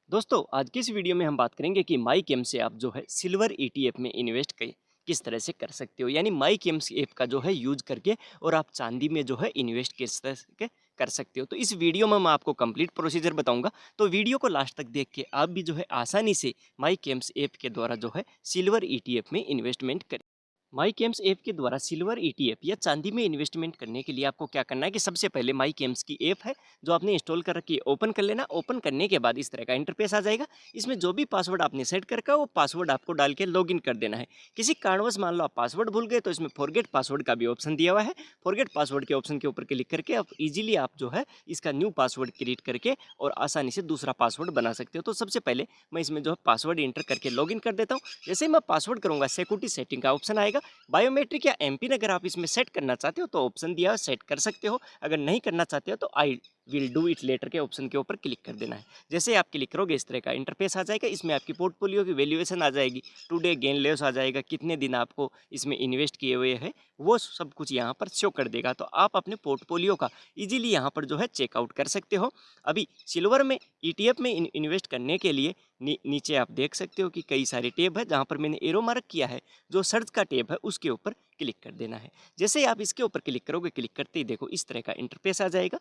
दोस्तों आज की इस वीडियो में हम बात करेंगे कि माईकेम्स से आप जो है सिल्वर ईटीएफ में इन्वेस्ट किस तरह से कर सकते हो। यानी माईकेम्स ऐप का जो है यूज करके और आप चांदी में जो है इन्वेस्ट किस तरह से कर सकते हो। तो इस वीडियो में मैं आपको कंप्लीट प्रोसीजर बताऊंगा, तो वीडियो को लास्ट तक देख के आप भी जो है आसानी से माईकेम्स ऐप के द्वारा जो है सिल्वर ईटीएफ में इन्वेस्टमेंट करें। माईकेम्स ऐप के द्वारा सिल्वर ईटीएफ या चांदी में इन्वेस्टमेंट करने के लिए आपको क्या करना है कि सबसे पहले माईकेम्स की ऐप है जो आपने इंस्टॉल कर रखी है, ओपन कर लेना। ओपन करने के बाद इस तरह का इंटरफेस आ जाएगा। इसमें जो भी पासवर्ड आपने सेट कर रखा है वो पासवर्ड आपको डाल के लॉगिन कर देना है। किसी कारणवश मान लो आप पासवर्ड भूल गए तो इसमें फॉरगेट पासवर्ड का भी ऑप्शन दिया हुआ है। फॉरगेट पासवर्ड के ऑप्शन के ऊपर क्लिक करके आप इजीली आप जो है इसका न्यू पासवर्ड क्रिएट करके और आसानी से दूसरा पासवर्ड बना सकते हो। तो सबसे पहले मैं इसमें जो है पासवर्ड इंटर करके लॉगिन कर देता हूँ। जैसे ही मैं पासवर्ड करूँगा सिक्योरिटी सेटिंग का ऑप्शन आएगा। बायोमेट्रिक या एमपिन अगर आप इसमें सेट करना चाहते हो तो ऑप्शन दिया है, सेट कर सकते हो। अगर नहीं करना चाहते हो तो I will do it later के ऑप्शन के ऊपर क्लिक कर देना है। जैसे आप क्लिक करोगे इस तरह का इंटरफेस आ जाएगा। इसमें आपकी पोर्टफोलियो की वैल्यूएशन आ जाएगी, टुडे गेन लॉस आ जाएगा, कितने दिन आपको इसमें इन्वेस्ट किए हुए हैं वो सब कुछ यहाँ पर शो कर देगा। तो आप अपने पोर्टफोलियो का इजीली यहाँ पर जो है चेकआउट कर सकते हो। अभी सिल्वर में ईटीएफ में इन्वेस्ट करने के लिए नीचे आप देख सकते हो कि कई सारे टैब है जहाँ पर मैंने एरो मार्क किया है। जो सर्च का टैब है उसके ऊपर क्लिक कर देना है। जैसे ही आप इसके ऊपर क्लिक करोगे, क्लिक करते ही देखो इस तरह का इंटरफेस आ जाएगा।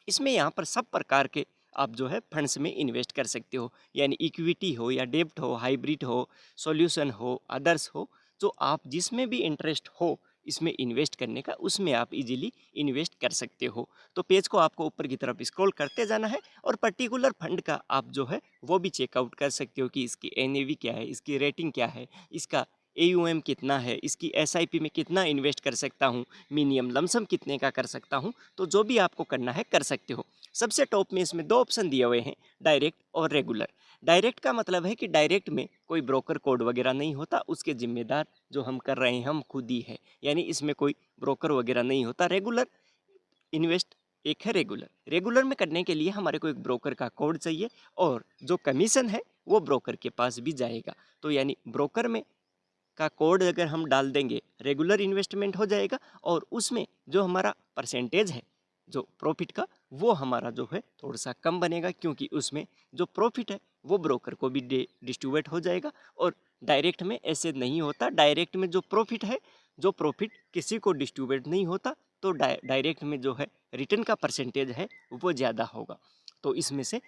इसमें यहाँ पर सब प्रकार के आप जो है फंड्स में इन्वेस्ट कर सकते हो। यानी इक्विटी हो या डेब्ट हो, हाइब्रिड हो, सॉल्यूशन हो, अदर्स हो, जो आप जिसमें भी इंटरेस्ट हो इसमें इन्वेस्ट करने का उसमें आप इजीली इन्वेस्ट कर सकते हो। तो पेज को आपको ऊपर की तरफ स्क्रॉल करते जाना है और पर्टिकुलर फंड का आप जो है वो भी चेकआउट कर सकते हो कि इसकी एनएवी क्या है, इसकी रेटिंग क्या है, इसका एयूएम कितना है, इसकी एसआईपी में कितना इन्वेस्ट कर सकता हूँ, मिनिमम लमसम कितने का कर सकता हूँ। तो जो भी आपको करना है कर सकते हो। सबसे टॉप में इसमें दो ऑप्शन दिए हुए हैं, डायरेक्ट और रेगुलर। डायरेक्ट का मतलब है कि डायरेक्ट में कोई ब्रोकर कोड वगैरह नहीं होता, उसके जिम्मेदार जो हम कर रहे हैं हम खुद ही है। यानी इसमें कोई ब्रोकर वगैरह नहीं होता। रेगुलर इन्वेस्ट एक है रेगुलर। रेगुलर में करने के लिए हमारे को एक ब्रोकर का कोड चाहिए और जो कमीशन है वो ब्रोकर के पास भी जाएगा। तो यानी ब्रोकर में का कोड अगर हम डाल देंगे रेगुलर इन्वेस्टमेंट हो जाएगा और उसमें जो हमारा परसेंटेज है जो प्रॉफिट का वो हमारा जो है थोड़ा सा कम बनेगा, क्योंकि उसमें जो प्रॉफिट है वो ब्रोकर को भी डिस्ट्रीब्यूट हो जाएगा। और डायरेक्ट में ऐसे नहीं होता। डायरेक्ट में जो प्रॉफिट है, जो प्रॉफिट किसी को डिस्ट्रीब्यूट नहीं होता, तो डायरेक्ट में जो है रिटर्न का परसेंटेज है वो ज़्यादा होगा। तो इसमें से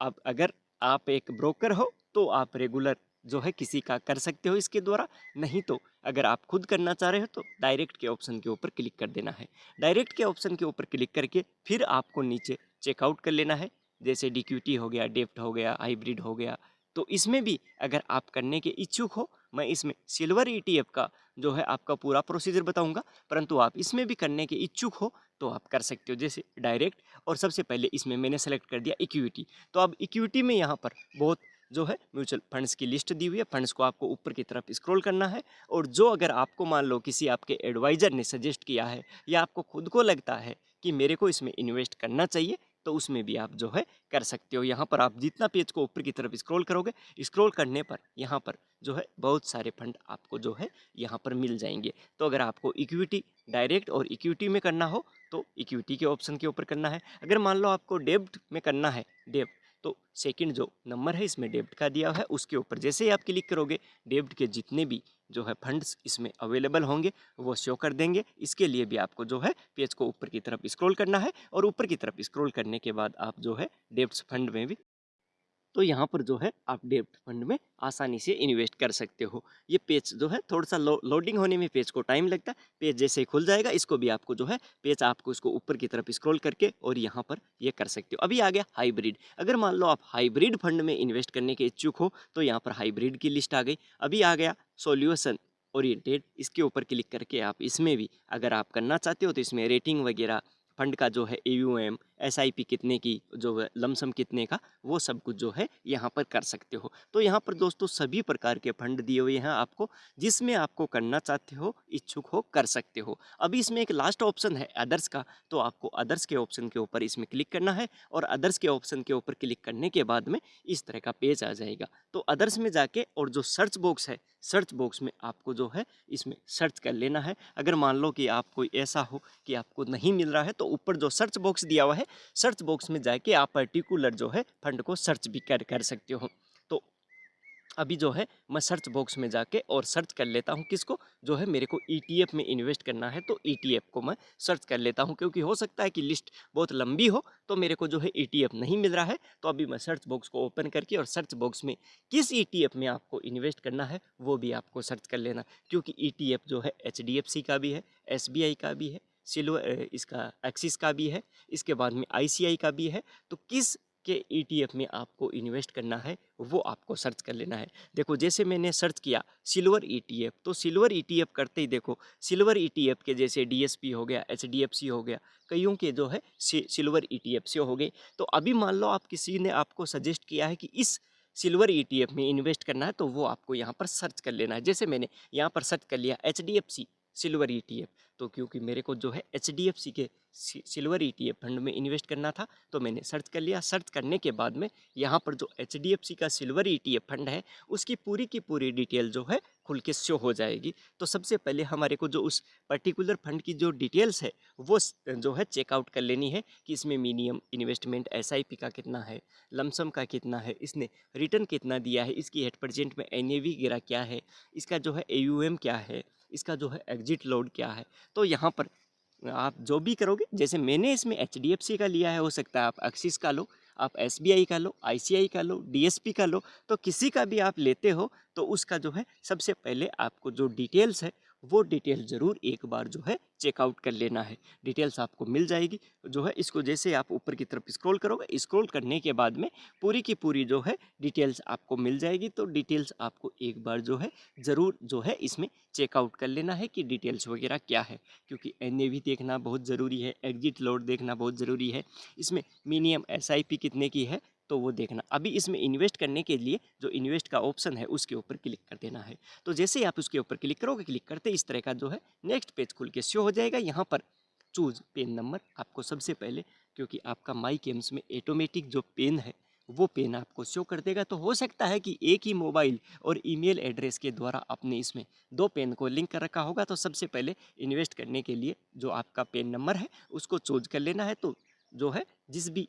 अब अगर आप एक ब्रोकर हो तो आप रेगुलर जो है किसी का कर सकते हो इसके द्वारा। नहीं तो अगर आप खुद करना चाह रहे हो तो डायरेक्ट के ऑप्शन के ऊपर क्लिक कर देना है। डायरेक्ट के ऑप्शन के ऊपर क्लिक करके फिर आपको नीचे चेकआउट कर लेना है। जैसे डिक्यूटी हो गया, डेप्ट हो गया, हाइब्रिड हो गया। तो इसमें भी अगर आप करने के इच्छुक हो, मैं इसमें सिल्वर ईटीएफ का जो है आपका पूरा प्रोसीजर बताऊंगा, परंतु आप इसमें भी करने के इच्छुक हो तो आप कर सकते हो। जैसे डायरेक्ट, और सबसे पहले इसमें मैंने सेलेक्ट कर दिया इक्विटी। तो अब इक्विटी में यहाँ पर बहुत जो है म्यूचुअल फंड्स की लिस्ट दी हुई है। फंड्स को आपको ऊपर की तरफ स्क्रॉल करना है और जो अगर आपको मान लो किसी आपके एडवाइज़र ने सजेस्ट किया है या आपको खुद को लगता है कि मेरे को इसमें इन्वेस्ट करना चाहिए, तो उसमें भी आप जो है कर सकते हो। यहाँ पर आप जितना पेज को ऊपर की तरफ स्क्रॉल करोगे, स्क्रॉल करने पर यहाँ पर जो है बहुत सारे फंड आपको जो है यहाँ पर मिल जाएंगे। तो अगर आपको इक्विटी डायरेक्ट और इक्विटी में करना हो तो इक्विटी के ऑप्शन के ऊपर करना है। अगर मान लो आपको डेब्ट में करना है, डेब्ट, तो सेकंड जो नंबर है इसमें डेब्ट का दिया है उसके ऊपर जैसे ही आप क्लिक करोगे डेब्ट के जितने भी जो है फंड्स इसमें अवेलेबल होंगे वो शो कर देंगे। इसके लिए भी आपको जो है पेज को ऊपर की तरफ स्क्रॉल करना है और ऊपर की तरफ स्क्रॉल करने के बाद आप जो है डेब्ट्स फंड में भी, तो यहाँ पर जो है आप डेब्ट फंड में आसानी से इन्वेस्ट कर सकते हो। ये पेज जो है थोड़ा सा लोडिंग होने में पेज को टाइम लगता है। पेज जैसे ही खुल जाएगा इसको भी आपको जो है पेज आपको इसको ऊपर की तरफ स्क्रॉल करके और यहाँ पर ये कर सकते हो। अभी आ गया हाइब्रिड। अगर मान लो आप हाइब्रिड फंड में इन्वेस्ट करने के इच्छुक हो तो यहाँ पर हाइब्रिड की लिस्ट आ गई। अभी आ गया सॉल्यूशन ओरिएंटेड। इसके ऊपर क्लिक करके आप इसमें भी अगर आप करना चाहते हो तो इसमें रेटिंग वगैरह, फंड का जो है एयूएम, एसआईपी कितने की, जो है लमसम कितने का, वो सब कुछ जो है यहाँ पर कर सकते हो। तो यहाँ पर दोस्तों सभी प्रकार के फंड दिए हुए हैं आपको, जिसमें आपको करना चाहते हो, इच्छुक हो, कर सकते हो। अभी इसमें एक लास्ट ऑप्शन है अदर्स का, तो आपको अदर्स के ऑप्शन के ऊपर इसमें क्लिक करना है और अदर्स के ऑप्शन के ऊपर क्लिक करने के बाद में इस तरह का पेज आ जाएगा। तो अदर्स में जाके और जो सर्च बॉक्स है, सर्च बॉक्स में आपको जो है इसमें सर्च कर लेना है। अगर मान लो कि आप कोई ऐसा हो कि आपको नहीं मिल रहा है तो तो ऊपर जो सर्च बॉक्स दिया हुआ है, सर्च बॉक्स में जाके आप पर्टिकुलर जो है फंड को सर्च भी कर सकते हो। तो अभी जो है मैं सर्च बॉक्स में जाके और सर्च कर लेता हूँ किसको, जो है मेरे को ईटीएफ में इन्वेस्ट करना है, तो ईटीएफ को मैं सर्च कर लेता हूँ, क्योंकि हो सकता है कि लिस्ट बहुत लंबी हो तो मेरे को जो है ईटीएफ नहीं मिल रहा है। तो अभी मैं सर्च बॉक्स को ओपन करके और सर्च बॉक्स में किस ईटीएफ में आपको इन्वेस्ट करना है वो भी आपको सर्च कर लेना, क्योंकि ईटीएफ जो है एचडीएफसी का भी है, एसबीआई का भी है, सिल्वर इसका एक्सिस का भी है, इसके बाद में आईसीआई का भी है। तो किस के ईटीएफ में आपको इन्वेस्ट करना है वो आपको सर्च कर लेना है। देखो जैसे मैंने सर्च किया सिल्वर ईटीएफ, तो सिल्वर ईटीएफ करते ही देखो सिल्वर ईटीएफ के जैसे डीएसपी हो गया, एचडीएफसी हो गया, कईयों के जो है सिल्वर ईटीएफ से हो गए। तो अभी मान लो आप किसी ने आपको सजेस्ट किया है कि इस सिल्वर ईटीएफ में इन्वेस्ट करना है, तो वो आपको यहाँ पर सर्च कर लेना है। जैसे मैंने यहाँ पर सर्च कर लिया एचडीएफसी सिल्वर ईटीएफ, तो क्योंकि मेरे को जो है एचडीएफसी के सिल्वर ईटीएफ फंड में इन्वेस्ट करना था, तो मैंने सर्च कर लिया। सर्च करने के बाद में यहाँ पर जो एचडीएफसी का सिल्वर ईटीएफ फंड है उसकी पूरी की पूरी डिटेल जो है खुल के शो हो जाएगी। तो सबसे पहले हमारे को जो उस पर्टिकुलर फंड की जो डिटेल्स है वो जो है चेकआउट कर लेनी है कि इसमें मिनिमम इन्वेस्टमेंट एसआईपी का कितना है, लमसम का कितना है, इसने रिटर्न कितना दिया है, इसकी एट प्रेजेंट में एनएवी गिरा क्या है, इसका जो है एयूएम क्या है, इसका जो है एग्जिट लोड क्या है। तो यहाँ पर आप जो भी करोगे, जैसे मैंने इसमें एचडीएफसी का लिया है, हो सकता है आप एक्सिस का लो, आप एसबीआई का लो, आईसीआई का लो, डीएसपी का लो, तो किसी का भी आप लेते हो तो उसका जो है सबसे पहले आपको जो डिटेल्स है वो डिटेल ज़रूर एक बार जो है चेकआउट कर लेना है। डिटेल्स आपको मिल जाएगी जो है, इसको जैसे आप ऊपर की तरफ स्क्रॉल करोगे, स्क्रॉल करने के बाद में पूरी की पूरी जो है डिटेल्स आपको मिल जाएगी। तो डिटेल्स आपको एक बार जो है ज़रूर जो है इसमें चेकआउट कर लेना है कि डिटेल्स वगैरह क्या है, क्योंकि एनएवी देखना बहुत ज़रूरी है, एग्जिट लोड देखना बहुत ज़रूरी है, इसमें मिनिमम एसआईपी कितने की है तो वो देखना। अभी इसमें इन्वेस्ट करने के लिए जो इन्वेस्ट का ऑप्शन है उसके ऊपर क्लिक कर देना है। तो जैसे ही आप उसके ऊपर क्लिक करोगे, क्लिक करते इस तरह का जो है नेक्स्ट पेज खुल के शो हो जाएगा। यहाँ पर चूज़ पेन नंबर आपको सबसे पहले, क्योंकि आपका माई गेम्स में ऑटोमेटिक जो पेन है वो पेन आपको शो कर देगा। तो हो सकता है कि एक ही मोबाइल और ईमेल एड्रेस के द्वारा आपने इसमें दो पेन को लिंक कर रखा होगा। तो सबसे पहले इन्वेस्ट करने के लिए जो आपका पेन नंबर है उसको चूज कर लेना है। तो जो है जिस भी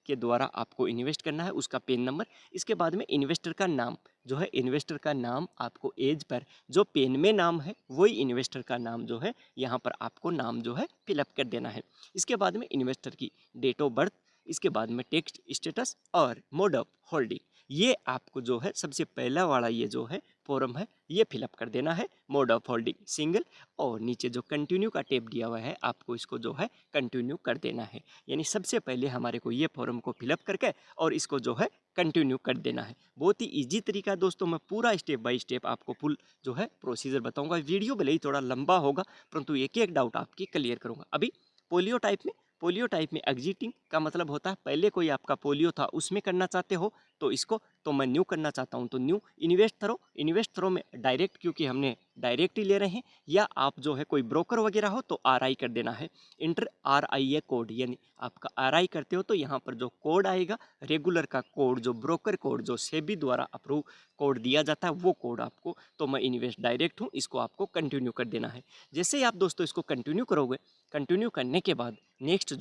के द्वारा आपको इन्वेस्ट करना है उसका पेन नंबर, इसके बाद में इन्वेस्टर का नाम, जो है इन्वेस्टर का नाम आपको एज पर जो पेन में नाम है वही इन्वेस्टर का नाम जो है यहाँ पर आपको नाम जो है फिलअप कर देना है। इसके बाद में इन्वेस्टर की डेट ऑफ बर्थ, इसके बाद में टेक्स्ट स्टेटस और मोड ऑफ होल्डिंग, ये आपको जो है सबसे पहला वाला ये जो है फॉर्म है ये फिलअप कर देना है। मोड ऑफ होल्डिंग सिंगल, और नीचे जो कंटिन्यू का टेप दिया हुआ है आपको इसको जो है कंटिन्यू कर देना है। यानी सबसे पहले हमारे को ये फॉर्म को फिलअप करके और इसको जो है कंटिन्यू कर देना है। बहुत ही इजी तरीका दोस्तों, मैं पूरा स्टेप बाय स्टेप आपको फुल जो है प्रोसीजर बताऊंगा। वीडियो भले ही थोड़ा लंबा होगा परंतु एक एक डाउट आपकी क्लियर करूंगा। अभी पोलियो टाइप में एग्जिटिंग का मतलब होता है पहले कोई आपका पोलियो था उसमें करना चाहते हो तो इसको, तो मैं न्यू करना चाहता हूं तो न्यू। इन्वेस्ट थ्रो में डायरेक्ट, क्योंकि हमने डायरेक्ट ही ले रहे हैं, या आप जो है कोई ब्रोकर वगैरह हो तो आरआई कर देना है। इंटर आरआईए कोड, यानी आपका आरआई करते हो तो यहाँ पर जो कोड आएगा रेगुलर का कोड, जो ब्रोकर कोड, जो सेबी द्वारा अप्रूव कोड दिया जाता है वो कोड आपको, तो मैं इन्वेस्ट डायरेक्ट हूँ, इसको आपको कंटिन्यू कर देना है। जैसे ही आप दोस्तों इसको कंटिन्यू करोगे, कंटिन्यू करने के बाद नेक्स्ट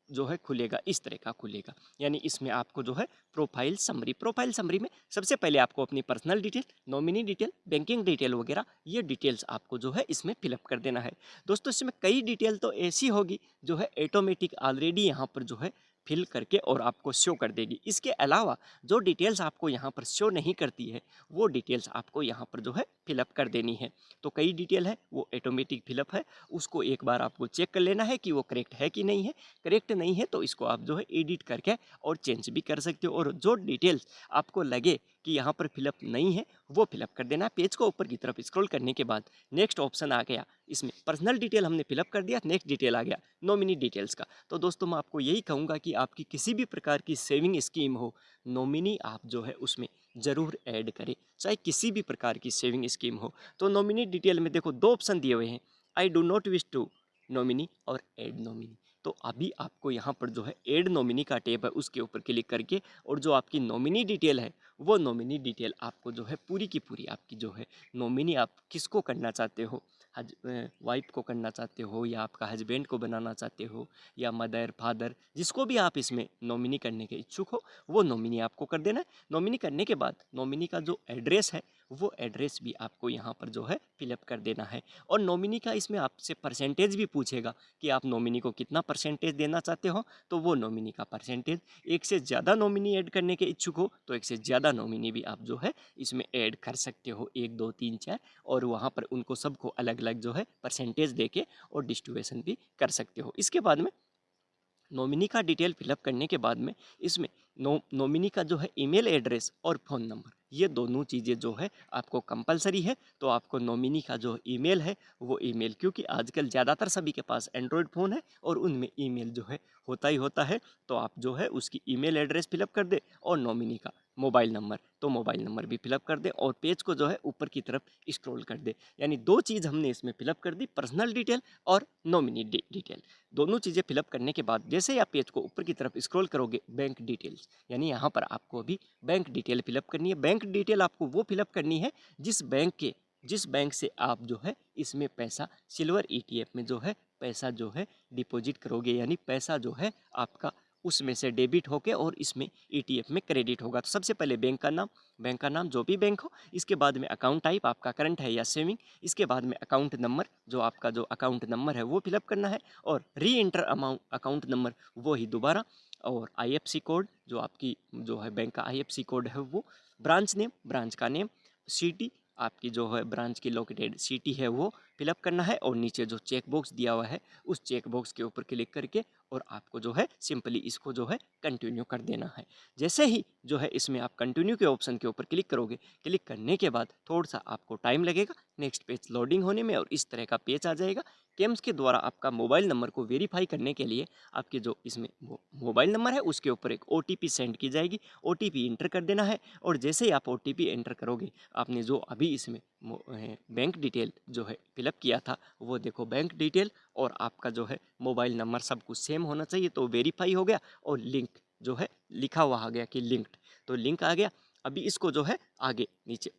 जो है खुलेगा, इस तरह का खुलेगा। यानी इसमें आपको जो है प्रोफाइल समरी में सबसे पहले आपको अपनी personal detail, nominee detail, banking detail वगैरह ये डिटेल्स आपको जो है इसमें फिलअप कर देना है। दोस्तों इसमें कई डिटेल तो ऐसी होगी जो है ऑटोमेटिक ऑलरेडी यहाँ पर जो है फिल करके और आपको शो कर देगी। इसके अलावा जो डिटेल्स आपको यहाँ पर शो नहीं करती है वो डिटेल्स आपको यहाँ पर जो है फिलअप कर देनी है। तो कई डिटेल है वो ऑटोमेटिक फिलअप है, उसको एक बार आपको चेक कर लेना है कि वो करेक्ट है कि नहीं है। करेक्ट नहीं है तो इसको आप जो है एडिट करके और चेंज भी कर सकते हो, और जो डिटेल्स आपको लगे कि यहाँ पर फिलअप नहीं है वो फिलअप कर देना। पेज को ऊपर की तरफ स्क्रॉल करने के बाद नेक्स्ट ऑप्शन आ गया, इसमें पर्सनल डिटेल हमने फिलअप कर दिया, नेक्स्ट डिटेल आ गया नॉमिनी डिटेल्स का। तो दोस्तों मैं आपको यही कहूँगा कि आपकी किसी भी प्रकार की सेविंग स्कीम हो, नॉमिनी आप जो है उसमें ज़रूर ऐड करें, चाहे किसी भी प्रकार की सेविंग स्कीम हो। तो नॉमिनी डिटेल में देखो दो ऑप्शन दिए हुए हैं, I do not wish to nominee और ऐड नॉमिनी। तो अभी आपको यहाँ पर जो है ऐड नॉमिनी का टैब है उसके ऊपर क्लिक करके, और जो आपकी नॉमिनी डिटेल है वो नॉमिनी डिटेल आपको जो है पूरी की पूरी आपकी जो है नॉमिनी आप किसको करना चाहते हो, वाइफ को करना चाहते हो, या आपका हस्बैंड को बनाना चाहते हो, या मदर फादर, जिसको भी आप इसमें नॉमिनी करने के इच्छुक हो वो नॉमिनी आपको कर देना है। नॉमिनी करने के बाद नॉमिनी का जो एड्रेस है वो एड्रेस भी आपको यहाँ पर जो है फिलअप कर देना है। और नॉमिनी का इसमें आपसे परसेंटेज भी पूछेगा कि आप नॉमिनी को कितना परसेंटेज देना चाहते हो, तो वो नॉमिनी का परसेंटेज, एक से ज़्यादा नॉमिनी ऐड करने के इच्छुक हो तो एक से ज़्यादा नॉमिनी भी आप जो है इसमें ऐड कर सकते हो, 1 2 3 4, और वहाँ पर उनको सबको अलग अलग जो है परसेंटेज देके और डिस्ट्रीब्यूशन भी कर सकते हो। इसके बाद में नॉमिनी का डिटेल फिलअप करने के बाद में इसमें नॉमिनी का जो है ईमेल एड्रेस और फ़ोन नंबर, ये दोनों चीज़ें जो है आपको कंपलसरी है। तो आपको नॉमिनी का जो ईमेल है वो ईमेल, क्योंकि आजकल ज़्यादातर सभी के पास एंड्रॉयड फ़ोन है और उनमें ईमेल जो है होता ही होता है, तो आप जो है उसकी ईमेल एड्रेस फिलअप कर दे, और नॉमिनी का मोबाइल नंबर, तो मोबाइल नंबर भी फिलअप कर दे, और पेज को जो है ऊपर की तरफ स्क्रॉल कर दे। यानी 2 चीज़ हमने इसमें फिलअप कर दी, पर्सनल डिटेल और नॉमिनी डिटेल। दोनों चीज़ें फिलअप करने के बाद जैसे ही आप पेज को ऊपर की तरफ स्क्रॉल करोगे, बैंक डिटेल्स, यानी यहाँ पर आपको अभी बैंक डिटेल फिलअप करनी है। बैंक डिटेल आपको वो फिलअप करनी है जिस बैंक से आप जो है इसमें पैसा सिल्वर ईटीएफ में जो है पैसा जो है डिपॉजिट करोगे, यानी पैसा जो है आपका उसमें से डेबिट होके और इसमें ईटीएफ में क्रेडिट होगा। तो सबसे पहले बैंक का नाम जो भी बैंक हो, इसके बाद में अकाउंट टाइप आपका करंट है या सेविंग, इसके बाद में अकाउंट नंबर, जो आपका जो अकाउंट नंबर है वो फिलअप करना है, और री एंटर अमाउंट अकाउंट नंबर वो ही दोबारा, और आईएफसी कोड जो आपकी जो है बैंक का आईएफसी कोड है वो, ब्रांच नेम, ब्रांच का नेम, सिटी आपकी जो है ब्रांच की लोकेटेड सिटी है वो फिलअप करना है, और नीचे जो चेक बॉक्स दिया हुआ है उस चेक बॉक्स के ऊपर क्लिक करके और आपको जो है सिंपली इसको जो है कंटिन्यू कर देना है। जैसे ही जो है इसमें आप कंटिन्यू के ऑप्शन के ऊपर क्लिक करोगे, क्लिक करने के बाद थोड़ा सा आपको टाइम लगेगा नेक्स्ट पेज लोडिंग होने में, और इस तरह का पेज आ जाएगा। केम्स के द्वारा आपका मोबाइल नंबर को वेरीफाई करने के लिए आपके जो इसमें मोबाइल नंबर है उसके ऊपर एक ओटीपी सेंड की जाएगी, ओटीपी इंटर कर देना है, और जैसे ही आप ओटीपी एंटर करोगे, आपने जो अभी इसमें बैंक डिटेल जो है फिलअप किया था वो देखो बैंक डिटेल और आपका जो है मोबाइल नंबर सब कुछ सेम होना चाहिए, तो वेरीफाई हो गया, और लिंक जो है लिखा हुआ आ गया कि लिंक्ड, तो लिंक आ गया। अभी इसको जो है आगे नीचे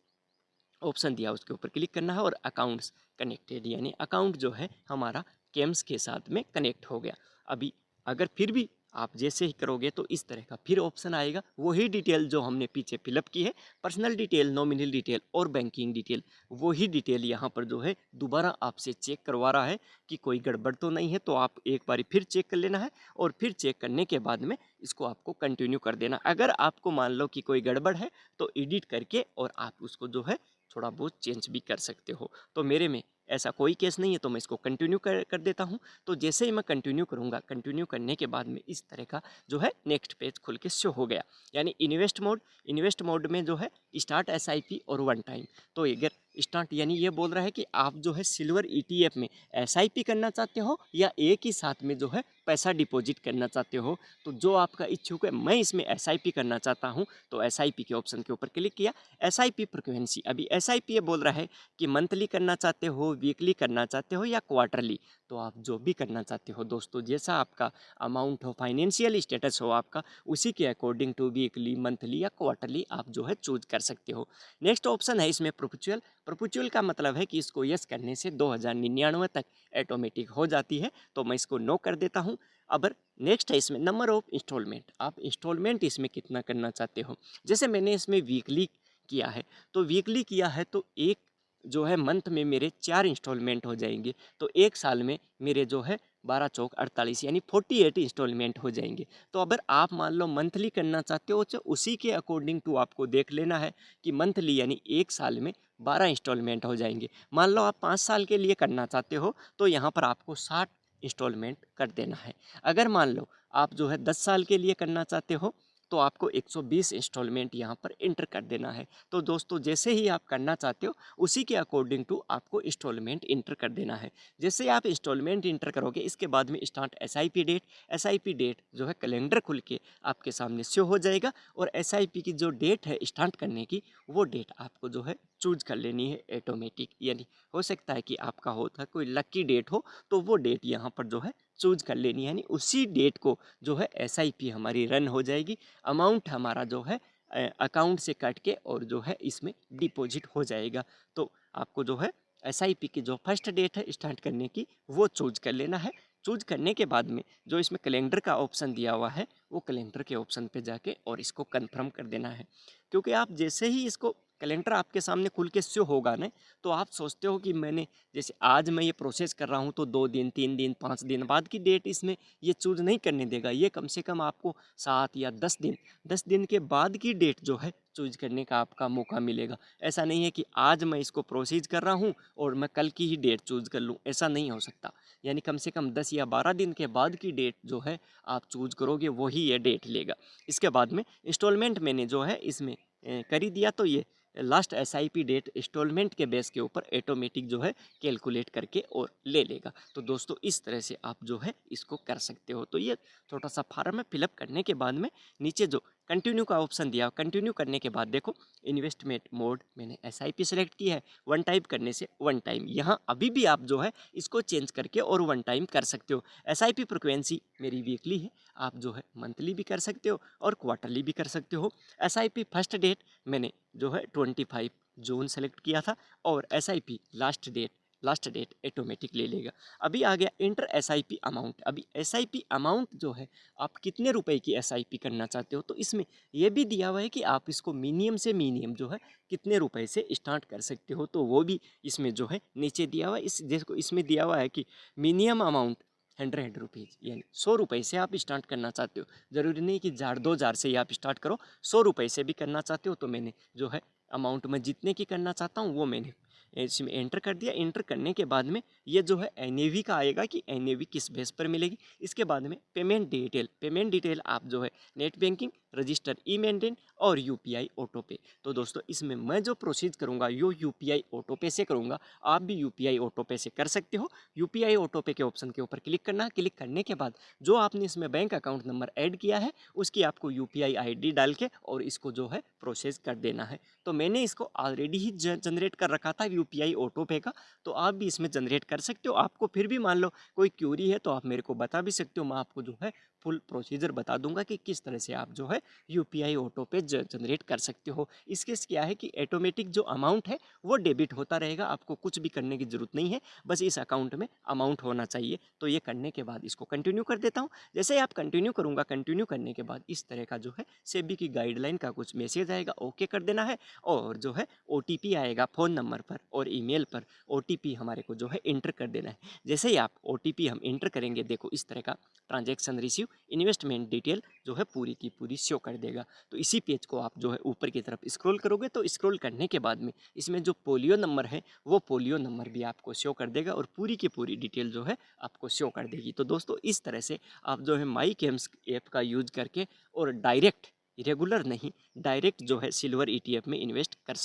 ऑप्शन दिया उसके ऊपर क्लिक करना है, और अकाउंट्स कनेक्टेड, यानी अकाउंट जो है हमारा केम्स के साथ में कनेक्ट हो गया। अभी अगर फिर भी आप जैसे ही करोगे तो इस तरह का फिर ऑप्शन आएगा, वही डिटेल जो हमने पीछे फिलअप की है, पर्सनल डिटेल, नॉमिनल डिटेल और बैंकिंग डिटेल, वही डिटेल यहाँ पर जो है दोबारा आपसे चेक करवा रहा है कि कोई गड़बड़ तो नहीं है। तो आप एक बार फिर चेक कर लेना है, और फिर चेक करने के बाद में इसको आपको कंटिन्यू कर देना। अगर आपको मान लो कि कोई गड़बड़ है तो एडिट करके और आप उसको जो है थोड़ा बहुत चेंज भी कर सकते हो। तो मेरे में ऐसा कोई केस नहीं है, तो मैं इसको कंटिन्यू कर देता हूँ। तो जैसे ही मैं कंटिन्यू करूँगा, कंटिन्यू करने के बाद में इस तरह का जो है नेक्स्ट पेज खुल के शो हो गया, यानी इन्वेस्ट मोड में जो है स्टार्ट एसआईपी और वन टाइम। तो अगर स्टार्ट यानी ये बोल रहा है कि आप जो है सिल्वर ईटीएफ में एसआईपी करना चाहते हो या एक ही साथ में जो है पैसा डिपॉजिट करना चाहते हो। तो जो आपका इच्छुक है, मैं इसमें एसआईपी करना चाहता हूँ, तो एसआईपी के ऑप्शन के ऊपर क्लिक किया। एसआईपी फ्रिक्वेंसी, अभी एसआईपी ये बोल रहा है कि मंथली करना चाहते हो, वीकली करना चाहते हो या क्वार्टरली। तो आप जो भी करना चाहते हो दोस्तों, जैसा आपका अमाउंट हो, फाइनेंशियल स्टेटस हो आपका, उसी के अकॉर्डिंग टू वीकली, मंथली या क्वार्टरली आप जो है चूज कर सकते हो। नेक्स्ट ऑप्शन है इसमें प्रपोचुअल का मतलब है कि इसको यस करने से 2099 तक ऑटोमेटिक हो जाती है, तो मैं इसको नो कर देता हूँ। अब नेक्स्ट है इसमें नंबर ऑफ इंस्टॉलमेंट, आप इंस्टॉलमेंट इसमें कितना करना चाहते हो। जैसे मैंने इसमें वीकली किया है, तो वीकली किया है तो एक जो है मंथ में मेरे 4 इंस्टॉलमेंट हो जाएंगे, तो एक साल में मेरे जो है 12 चौक 48 यानी 48 इंस्टॉलमेंट हो जाएंगे। तो अगर आप मान लो मंथली करना चाहते हो तो उसी के अकॉर्डिंग टू आपको देख लेना है कि मंथली यानी एक साल में 12 इंस्टॉलमेंट हो जाएंगे। मान लो आप 5 साल के लिए करना चाहते हो तो यहाँ पर आपको 60 इंस्टॉलमेंट कर देना है। अगर मान लो आप जो है 10 साल के लिए करना चाहते हो तो आपको 120 इंस्टॉलमेंट यहाँ पर एंटर कर देना है। तो दोस्तों जैसे ही आप करना चाहते हो उसी के अकॉर्डिंग टू आपको इंस्टॉलमेंट इंटर कर देना है। जैसे आप इंस्टॉलमेंट इंटर करोगे, इसके बाद में स्टार्ट एसआईपी डेट जो है कैलेंडर खुल के आपके सामने शो हो जाएगा, और एसआईपी की जो डेट है स्टार्ट करने की, वो डेट आपको जो है चूज कर लेनी है ऑटोमेटिक। यानी हो सकता है कि आपका होता कोई लकी डेट हो तो वो डेट यहाँ पर जो है चूज कर लेनी है, यानी उसी डेट को जो है एसआईपी हमारी रन हो जाएगी। अमाउंट हमारा जो है अकाउंट से कट के और जो है इसमें डिपॉजिट हो जाएगा। तो आपको जो है एसआईपी की जो फर्स्ट डेट है स्टार्ट करने की वो चूज कर लेना है। चूज करने के बाद में जो इसमें कैलेंडर का ऑप्शन दिया हुआ है वो कैलेंडर के ऑप्शन पे जाके और इसको कंफर्म कर देना है। क्योंकि आप जैसे ही इसको कैलेंडर आपके सामने खुल के शो होगा ना, तो आप सोचते हो कि मैंने जैसे आज मैं ये प्रोसेस कर रहा हूँ तो 2 दिन 3 दिन 5 दिन बाद की डेट इसमें ये चूज नहीं करने देगा। ये कम से कम आपको 7 या 10 दिन 10 दिन के बाद की डेट जो है चूज करने का आपका मौका मिलेगा। ऐसा नहीं है कि आज मैं इसको प्रोसीज कर रहा हूँ और मैं कल की ही डेट चूज कर लूँ, ऐसा नहीं हो सकता। यानी कम से कम 10 या 12 दिन के बाद की डेट जो है आप चूज करोगे वही ये डेट लेगा। इसके बाद में इंस्टॉलमेंट मैंने जो है इसमें कर ही दिया, तो ये लास्ट एसआईपी डेट इंस्टॉलमेंट के बेस के ऊपर ऑटोमेटिक जो है कैलकुलेट करके और ले लेगा। तो दोस्तों इस तरह से आप जो है इसको कर सकते हो। तो ये छोटा सा फार्म है, फिलअप करने के बाद में नीचे जो कंटिन्यू का ऑप्शन दिया, कंटिन्यू करने के बाद देखो इन्वेस्टमेंट मोड मैंने एसआईपी सेलेक्ट की है। वन टाइम करने से वन टाइम, यहाँ अभी भी आप जो है इसको चेंज करके और वन टाइम कर सकते हो। एसआईपी फ्रिक्वेंसी मेरी वीकली है, आप जो है मंथली भी कर सकते हो और क्वार्टरली भी कर सकते हो। एसआईपी फर्स्ट डेट मैंने जो है 25 जून सेलेक्ट किया था और एसआईपी लास्ट डेट ऑटोमेटिक ले लेगा। अभी आ गया इंटर एसआईपी अमाउंट। अभी एसआईपी अमाउंट जो है आप कितने रुपए की एसआईपी करना चाहते हो, तो इसमें यह भी दिया हुआ है कि आप इसको मिनिमम से मिनिमम जो है कितने रुपए से स्टार्ट कर सकते हो, तो वो भी इसमें जो है नीचे दिया हुआ है। इस देखो इसमें दिया हुआ है कि मिनिमम अमाउंट 100 रुपीज़, यानी 100 रुपये से आप स्टार्ट करना चाहते हो। ज़रूरी नहीं कि 1000-2000 से ही आप स्टार्ट करो, 100 रुपये से भी करना चाहते हो तो मैंने जो है अमाउंट मैं जितने की करना चाहता हूँ वो मैंने इसमें एंटर कर दिया। एंटर करने के बाद में ये जो है एनएवी का आएगा कि एनएवी किस बेस पर मिलेगी। इसके बाद में पेमेंट डिटेल आप जो है नेट बैंकिंग, रजिस्टर ई मेंटेन और यूपीआई ऑटो पे। तो दोस्तों इसमें मैं जो प्रोसीड करूँगा यो यूपीआई ऑटो पे से करूँगा, आप भी यूपीआई ऑटो पे से कर सकते हो। यूपीआई ऑटो पे के ऑप्शन के ऊपर क्लिक करना, क्लिक करने के बाद जो आपने इसमें बैंक अकाउंट नंबर ऐड किया है उसकी आपको यूपीआई आईडी डाल के और इसको जो है प्रोसेस कर देना है। तो मैंने इसको ऑलरेडी ही जनरेट कर रखा था यूपीआई ऑटो पे का, तो आप भी इसमें जनरेट कर सकते हो। आपको फिर भी मान लो कोई क्यूरी है तो आप मेरे को बता भी सकते हो, मैं आपको जो है फुल प्रोसीजर बता दूंगा कि किस तरह से आप जो है यूपीआई ऑटो पे जनरेट कर सकते हो। इसके क्या है कि ऑटोमेटिक जो अमाउंट है वो डेबिट होता रहेगा, आपको कुछ भी करने की ज़रूरत नहीं है, बस इस अकाउंट में अमाउंट होना चाहिए। तो ये करने के बाद इसको कंटिन्यू कर देता हूँ। जैसे ही आप कंटिन्यू करूँगा, कंटिन्यू करने के बाद इस तरह का जो है सेबी की गाइडलाइन का कुछ मैसेज आएगा, ओके कर देना है। और जो है ओटीपी आएगा फ़ोन नंबर पर और ईमेल पर, ओटीपी हमारे को जो है इंटर कर देना है। जैसे ही आप ओटीपी हम इंटर करेंगे, देखो इस तरह का ट्रांजैक्शन रिसीव इन्वेस्टमेंट डिटेल जो है पूरी की पूरी शो कर देगा। तो इसी पेज को आप जो है ऊपर की तरफ स्क्रॉल करोगे तो स्क्रॉल करने के बाद में इसमें जो पोलियो नंबर है वो पोलियो नंबर भी आपको शो कर देगा और पूरी की पूरी डिटेल जो है आपको शो कर देगी। तो दोस्तों इस तरह से आप जो है माई गेम्स ऐप का यूज करके और डायरेक्ट, रेगुलर नहीं, डायरेक्ट जो है सिल्वर ईटीएफ में इन्वेस्ट कर